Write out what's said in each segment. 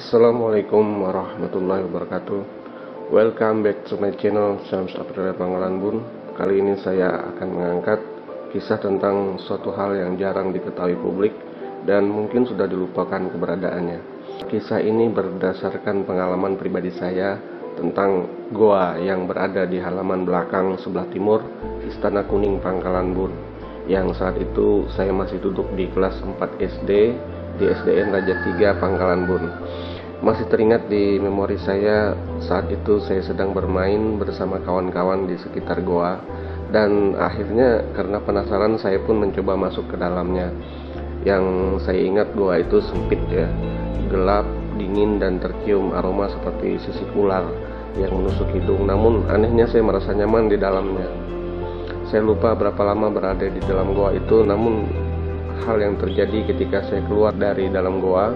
Assalamualaikum warahmatullahi wabarakatuh. Welcome back to my channel Syams Aprilia Pangkalan Bun. Kali ini saya akan mengangkat kisah tentang suatu hal yang jarang diketahui publik dan mungkin sudah dilupakan keberadaannya. Kisah ini berdasarkan pengalaman pribadi saya tentang goa yang berada di halaman belakang sebelah timur Istana Kuning Pangkalan Bun, yang saat itu saya masih duduk di kelas 4 SD di SDN Raja 3 Pangkalan Bun. Masih teringat di memori saya, saat itu saya sedang bermain bersama kawan-kawan di sekitar goa, dan akhirnya karena penasaran saya pun mencoba masuk ke dalamnya. Yang saya ingat goa itu sempit ya, gelap, dingin, dan tercium aroma seperti sisik ular yang menusuk hidung. Namun anehnya saya merasa nyaman di dalamnya. Saya lupa berapa lama berada di dalam goa itu, namun hal yang terjadi ketika saya keluar dari dalam goa,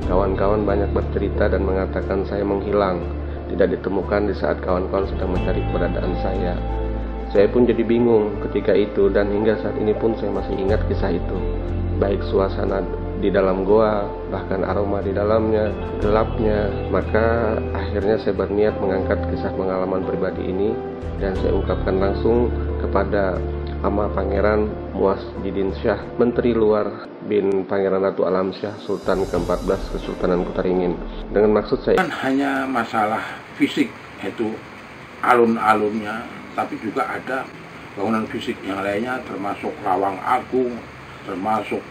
kawan-kawan banyak bercerita dan mengatakan saya menghilang, tidak ditemukan di saat kawan-kawan sedang mencari keberadaan saya. Saya pun jadi bingung ketika itu, dan hingga saat ini pun saya masih ingat kisah itu. Baik suasana di dalam goa, bahkan aroma di dalamnya, gelapnya. Maka akhirnya saya berniat mengangkat kisah pengalaman pribadi ini, dan saya ungkapkan langsung kepada Ama Pangeran Muwazidin Syah, Menteri Luar bin Pangeran Ratu Alamsyah Sultan ke-14 Kesultanan Kutaringin. Dengan maksud saya hanya masalah fisik, yaitu alun-alunnya, tapi juga ada bangunan fisik yang lainnya, termasuk Lawang Agung, termasuk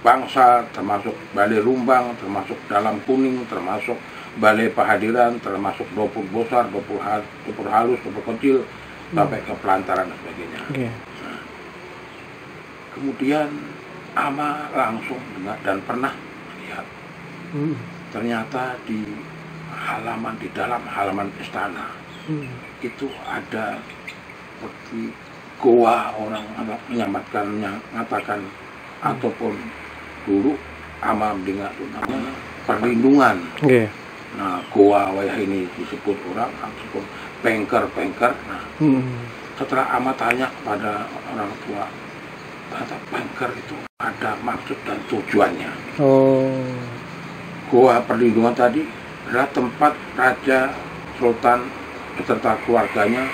Bangsa, termasuk Balai Rumbang, termasuk Dalam Kuning, termasuk Balai Pahadiran, termasuk dapur besar, dapur halus, dapur kecil, sampai ke pelantaran dan sebagainya. Nah, kemudian Ama langsung dengar dan pernah melihat, ternyata di dalam halaman istana itu ada seperti goa, orang menyamakannya, mengatakan ataupun dulu Ama mendengar itu namanya perlindungan. Nah, goa wayah ini disebut orang ataupun pengker. Nah, setelah Ama tanya kepada orang tua, kata pengker itu ada maksud dan tujuannya. Goa perlindungan tadi adalah tempat Raja Sultan beserta keluarganya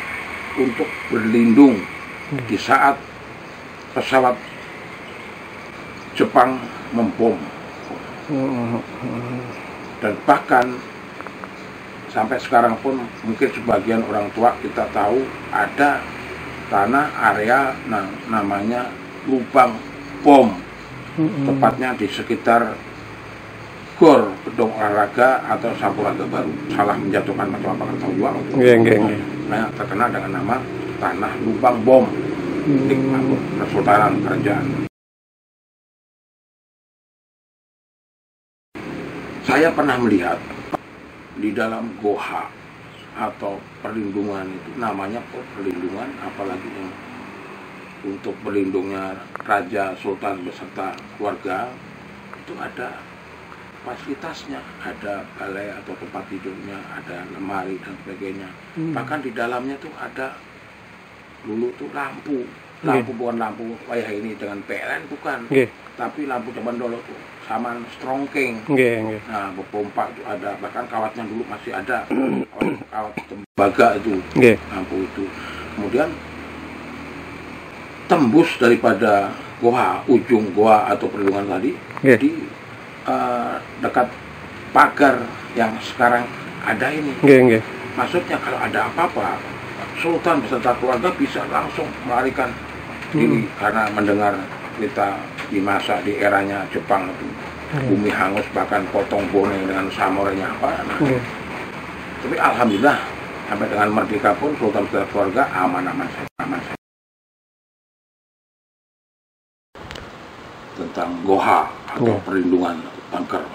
untuk berlindung di saat pesawat Jepang membom. Dan bahkan sampai sekarang pun mungkin sebagian orang tua kita tahu ada tanah area namanya Lubang Bom, tepatnya di sekitar GOR, gedung olahraga atau Sampuraga Baru. Salah menjatuhkan macam apa kan tahu juga. Nah, terkenal dengan nama tanah Lubang Bom di Kesultanan Kerajaan. Saya pernah melihat di dalam goha atau perlindungan itu, namanya perlindungan, apalagi untuk berlindungnya Raja Sultan beserta keluarga, itu ada fasilitasnya, ada balai atau tempat tidurnya, ada lemari dan sebagainya. Bahkan di dalamnya tuh ada dulu tuh lampu bukan lampu wayah ini dengan PLN bukan, tapi lampu zaman dulu tuh saman strongking. Nah, berpompa itu ada, bahkan kawatnya dulu masih ada, kawat tembaga itu, lampu itu. Kemudian tembus daripada goa, ujung goa atau perlindungan tadi, di dekat pagar yang sekarang ada ini. Maksudnya kalau ada apa-apa, Sultan beserta keluarga bisa langsung melarikan diri, karena mendengar kita di masa di eranya Jepang itu bumi hangus, bahkan potong bone dengan samurainya apa. Nah, tapi alhamdulillah sampai dengan merdeka pun Sultan beserta keluarga aman-aman saja. Tentang goha atau perlindungan bunker,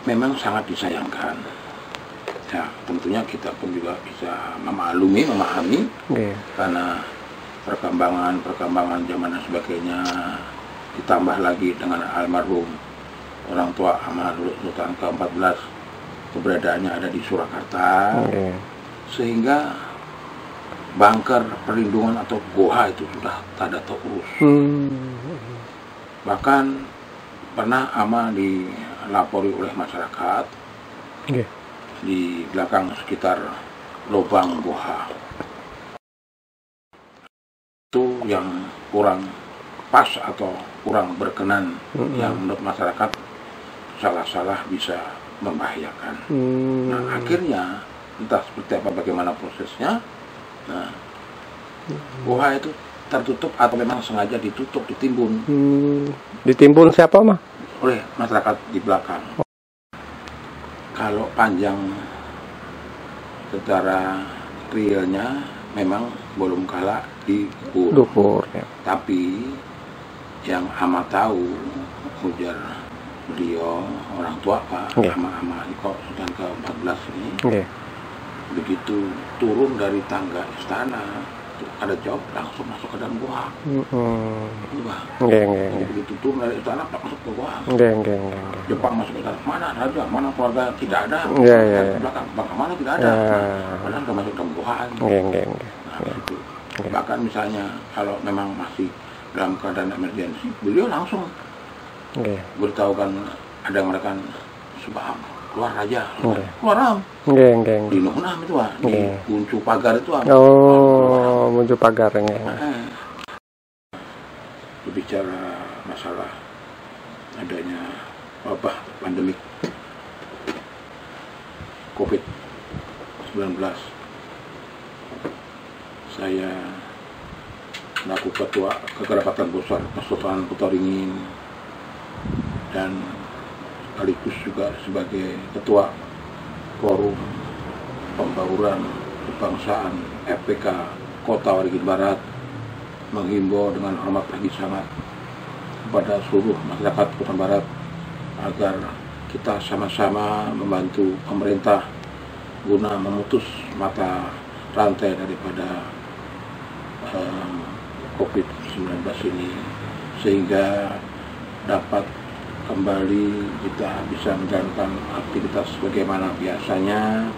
memang sangat disayangkan. Ya, tentunya kita pun juga bisa memahami, karena perkembangan zaman dan sebagainya, ditambah lagi dengan almarhum orang tua Ama Sultan ke-14 keberadaannya ada di Surakarta, sehingga bunker perlindungan atau goa itu sudah tak ada terurus. Bahkan pernah dilapori oleh masyarakat di belakang sekitar lubang goa itu yang kurang pas atau kurang berkenan, yang menurut masyarakat salah-salah bisa membahayakan. Nah, akhirnya entah seperti apa bagaimana prosesnya, nah, goa itu tertutup atau memang sengaja ditutup, ditimbun. Ditimbun siapa mah? Oleh masyarakat di belakang. Kalau panjang secara realnya memang belum kalah dikubur. Ya. Tapi yang amat tahu, ujar beliau orang tua Pak Ama Iko Sultan ke-14 ini, begitu turun dari tangga istana, ada job langsung masuk ke dalam goa. Begitu turun dari istana masuk ke goa. Jepang masuk ke dalam, mana raja, mana keluarga, tidak ada. Belakang mana tidak ada. Padahal sudah masuk ke dalam goa. Nah, itu. Bahkan misalnya kalau memang masih dalam keadaan emergensi, beliau langsung beritahukan ada yang mereka subah keluar aja, keluar di nuhunam itu di kuncu pagar itu kuncu pagarnya. Berbicara masalah adanya wabah pandemik COVID-19, saya selaku Ketua Kekerabatan Besar Kesultanan Putaringin dan sekaligus juga sebagai Ketua Forum Pembauran Kebangsaan FPK Kota Waringin Barat menghimbau dengan hormat lagi sangat kepada seluruh masyarakat Kota Barat agar kita sama-sama membantu pemerintah guna memutus mata rantai daripada COVID-19 ini, sehingga dapat kembali kita bisa menjalankan aktivitas bagaimana biasanya,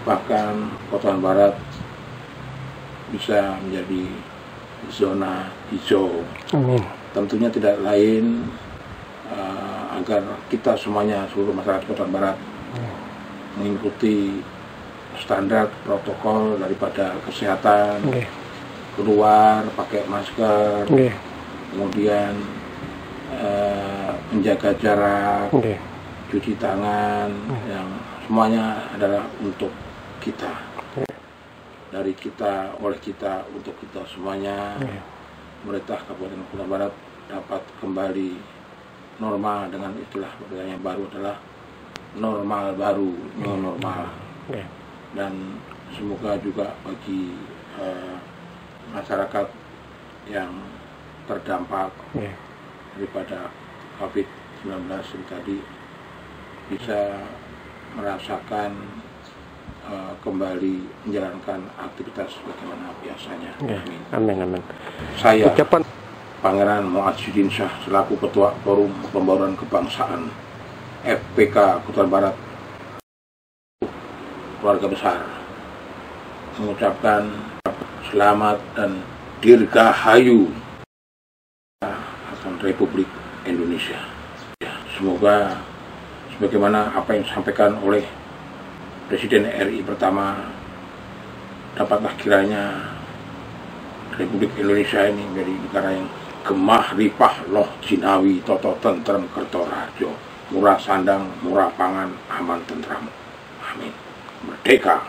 bahkan Kota Barat bisa menjadi zona hijau. Tentunya tidak lain agar kita semuanya, seluruh masyarakat Kota Barat mengikuti standar protokol daripada kesehatan, keluar pakai masker, kemudian menjaga jarak, cuci tangan, yang semuanya adalah untuk kita, dari kita, oleh kita, untuk kita semuanya. Pemerintah Kabupaten Kota Barat dapat kembali normal dengan istilah yang baru adalah normal baru, new normal. Dan semoga juga bagi masyarakat yang terdampak daripada COVID-19 tadi bisa merasakan kembali menjalankan aktivitas bagaimana biasanya. Amin. Saya Pangeran Mu'adzidin Shah selaku Ketua Forum Pembauran Kebangsaan FPK Kota Barat keluarga besar mengucapkan selamat dan dirgahayu atas Republik Indonesia. Semoga sebagaimana apa yang disampaikan oleh Presiden RI pertama, dapatlah kiranya Republik Indonesia ini menjadi negara yang gemah ripah loh jinawi toto tentrem kerto rajo, murah sandang, murah pangan, aman tentram. Amin. Merdeka.